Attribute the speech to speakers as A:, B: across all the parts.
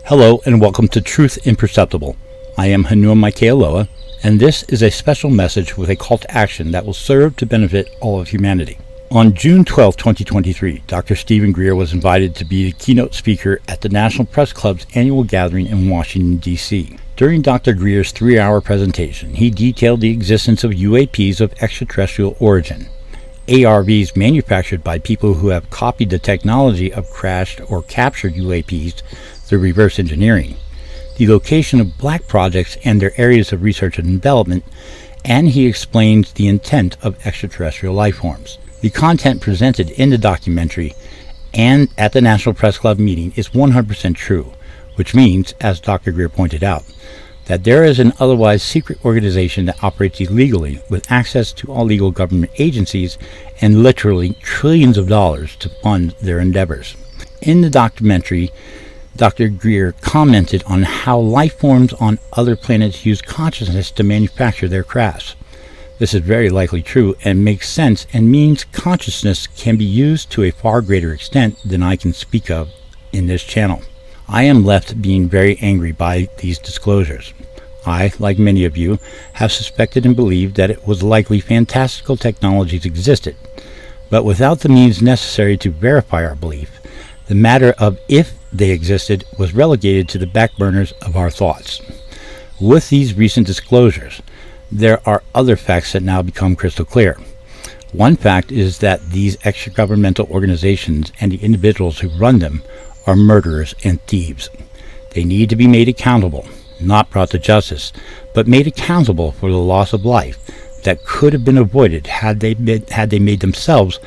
A: Hello and welcome to Truth Imperceptible. I am Hanua Maikealoa, and this is a special message with a call to action that will serve to benefit all of humanity. On June 12, 2023, Dr. Stephen Greer was invited to be the keynote speaker at the National Press Club's annual gathering in Washington, D.C. During Dr. Greer's 3-hour presentation, he detailed the existence of UAPs of extraterrestrial origin, ARVs manufactured by people who have copied the technology of crashed or captured UAPs through reverse engineering, the location of black projects and their areas of research and development, and he explains the intent of extraterrestrial life forms. The content presented in the documentary and at the National Press Club meeting is 100% true, which means, as Dr. Greer pointed out, that there is an otherwise secret organization that operates illegally with access to all legal government agencies and literally trillions of dollars to fund their endeavors. In the documentary, Dr. Greer commented on how life forms on other planets use consciousness to manufacture their crafts. This is very likely true and makes sense and means consciousness can be used to a far greater extent than I can speak of in this channel. I am left being very angry by these disclosures. I, like many of you, have suspected and believed that it was likely fantastical technologies existed, but without the means necessary to verify our belief, the matter of if they existed was relegated to the back burners of our thoughts. With these recent disclosures, there are other facts that now become crystal clear. One fact is that these extra-governmental organizations and the individuals who run them are murderers and thieves. They need to be made accountable, not brought to justice, but made accountable for the loss of life that could have been avoided had they made themselves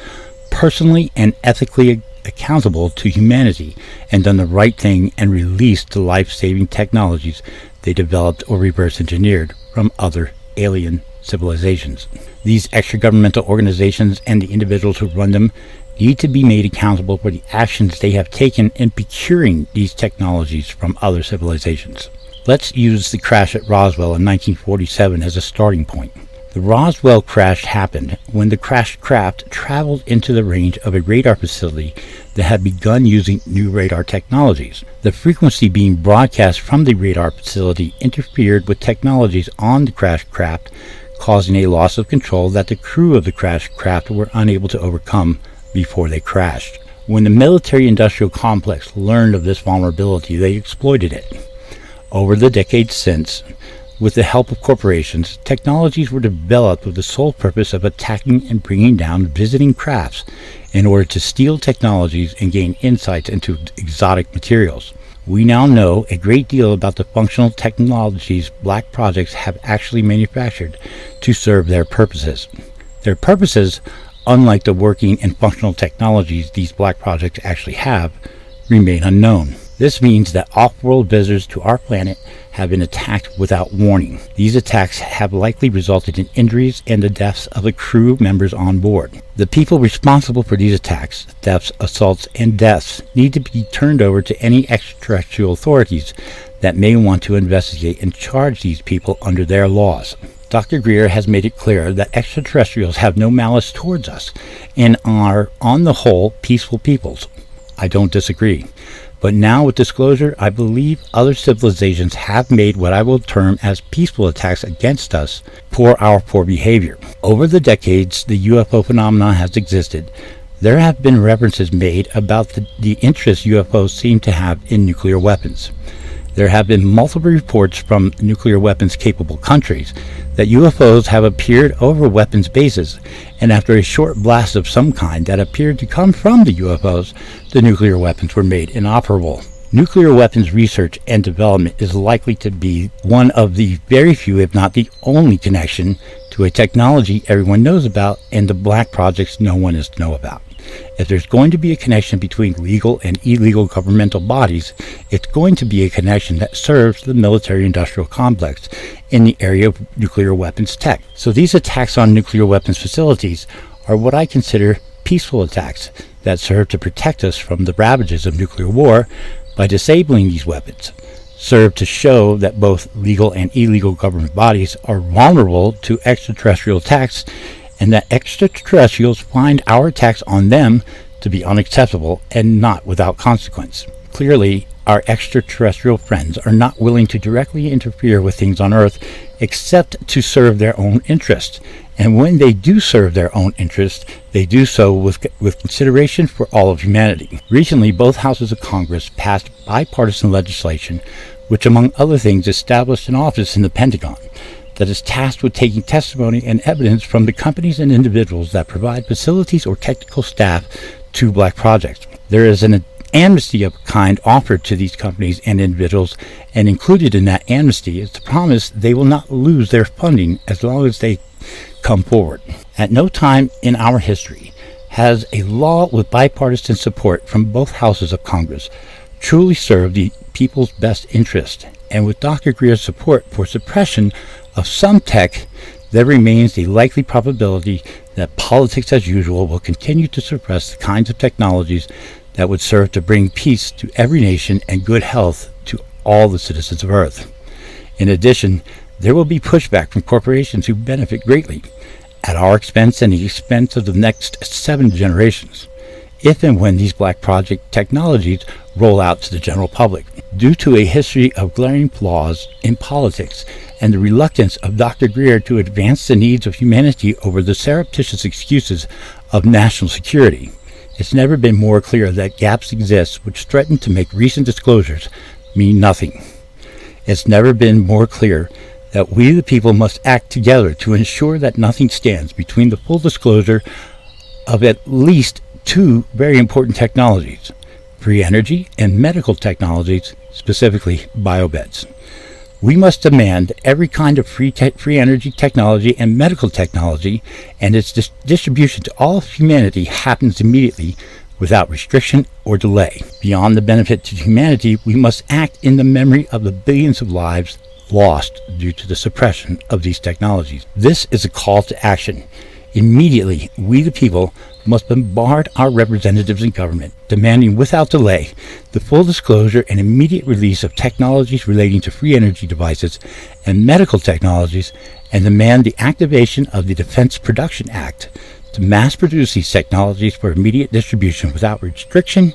A: personally and ethically accountable to humanity and done the right thing and released the life-saving technologies they developed or reverse engineered from other alien civilizations. These extra-governmental organizations and the individuals who run them need to be made accountable for the actions they have taken in procuring these technologies from other civilizations. Let's use the crash at Roswell in 1947 as a starting point. The Roswell crash happened when the crashed craft traveled into the range of a radar facility that had begun using new radar technologies. The frequency being broadcast from the radar facility interfered with technologies on the crashed craft, causing a loss of control that the crew of the crashed craft were unable to overcome before they crashed. When the military-industrial complex learned of this vulnerability, they exploited it. Over the decades since, with the help of corporations, technologies were developed with the sole purpose of attacking and bringing down visiting crafts in order to steal technologies and gain insights into exotic materials. We now know a great deal about the functional technologies black projects have actually manufactured to serve their purposes. Their purposes, unlike the working and functional technologies these black projects actually have, remain unknown. This means that off-world visitors to our planet have been attacked without warning. These attacks have likely resulted in injuries and the deaths of the crew members on board. The people responsible for these attacks, thefts, assaults, and deaths need to be turned over to any extraterrestrial authorities that may want to investigate and charge these people under their laws. Dr. Greer has made it clear that extraterrestrials have no malice towards us and are, on the whole, peaceful peoples. I don't disagree. But now with disclosure, I believe other civilizations have made what I will term as peaceful attacks against us for our poor behavior. Over the decades the UFO phenomenon has existed, there have been references made about the interest UFOs seem to have in nuclear weapons. There have been multiple reports from nuclear weapons capable countries that UFOs have appeared over weapons bases, and after a short blast of some kind that appeared to come from the UFOs, the nuclear weapons were made inoperable. Nuclear weapons research and development is likely to be one of the very few, if not the only, connection to a technology everyone knows about and the black projects no one is to know about. If there's going to be a connection between legal and illegal governmental bodies, it's going to be a connection that serves the military-industrial complex in the area of nuclear weapons tech. So these attacks on nuclear weapons facilities are what I consider peaceful attacks that serve to protect us from the ravages of nuclear war by disabling these weapons, serve to show that both legal and illegal government bodies are vulnerable to extraterrestrial attacks and that extraterrestrials find our attacks on them to be unacceptable and not without consequence. Clearly, our extraterrestrial friends are not willing to directly interfere with things on Earth except to serve their own interests. And when they do serve their own interests, they do so with consideration for all of humanity. Recently, both houses of Congress passed bipartisan legislation which, among other things, established an office in the Pentagon that is tasked with taking testimony and evidence from the companies and individuals that provide facilities or technical staff to black projects. There is an amnesty of kind offered to these companies and individuals, and included in that amnesty is the promise they will not lose their funding as long as they come forward. At no time in our history has a law with bipartisan support from both houses of Congress truly served the people's best interest, and with Dr. Greer's support for suppression of some tech, there remains a likely probability that politics as usual will continue to suppress the kinds of technologies that would serve to bring peace to every nation and good health to all the citizens of Earth. In addition, there will be pushback from corporations who benefit greatly at our expense and the expense of the next 7 generations, if and when these black project technologies roll out to the general public. Due to a history of glaring flaws in politics and the reluctance of Dr. Greer to advance the needs of humanity over the surreptitious excuses of national security, it's never been more clear that gaps exist which threaten to make recent disclosures mean nothing. It's never been more clear that we the people must act together to ensure that nothing stands between the full disclosure of at least 2 very important technologies: free energy and medical technologies, specifically biobeds. We must demand every kind of free energy technology and medical technology and its distribution to all of humanity happens immediately without restriction or delay. Beyond the benefit to humanity, we must act in the memory of the billions of lives lost due to the suppression of these technologies. This is a call to action. Immediately, we the people must bombard our representatives in government, demanding without delay the full disclosure and immediate release of technologies relating to free energy devices and medical technologies, and demand the activation of the Defense Production Act to mass produce these technologies for immediate distribution without restriction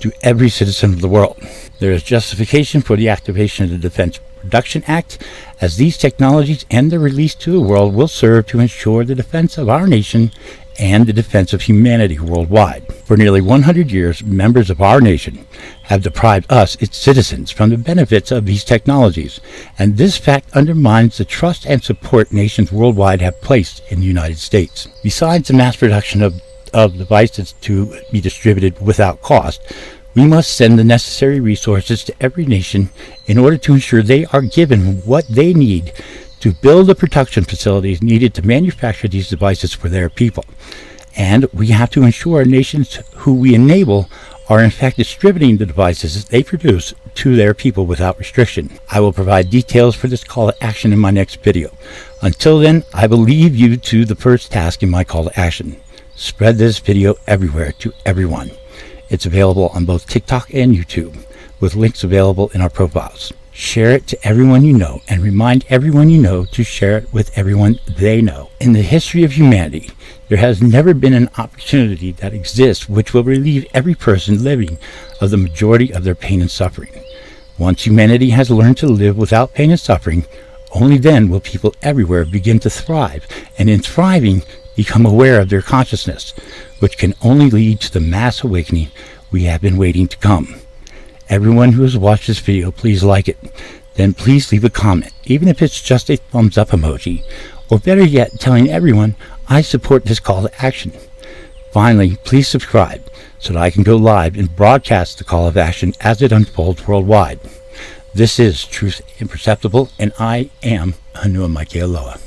A: to every citizen of the world. There is justification for the activation of the Defense Production Act, as these technologies and their release to the world will serve to ensure the defense of our nation and the defense of humanity worldwide. For nearly 100 years, members of our nation have deprived us, its citizens, from the benefits of these technologies, and this fact undermines the trust and support nations worldwide have placed in the United States. Besides the mass production of devices to be distributed without cost, we must send the necessary resources to every nation in order to ensure they are given what they need to build the production facilities needed to manufacture these devices for their people. And we have to ensure nations who we enable are in fact distributing the devices they produce to their people without restriction. I will provide details for this call to action in my next video. Until then, I will leave you to the first task in my call to action. Spread this video everywhere to everyone. It's available on both TikTok and YouTube, with links available in our profiles. Share it to everyone you know, and remind everyone you know to share it with everyone they know. In the history of humanity, there has never been an opportunity that exists which will relieve every person living of the majority of their pain and suffering. Once humanity has learned to live without pain and suffering, only then will people everywhere begin to thrive, and in thriving, become aware of their consciousness, which can only lead to the mass awakening we have been waiting to come. Everyone who has watched this video, please like it. Then please leave a comment, even if it's just a thumbs up emoji, or better yet, telling everyone I support this call to action. Finally, please subscribe so that I can go live and broadcast the call of action as it unfolds worldwide. This is Truth Imperceptible, and I am Hanua Maikealoa.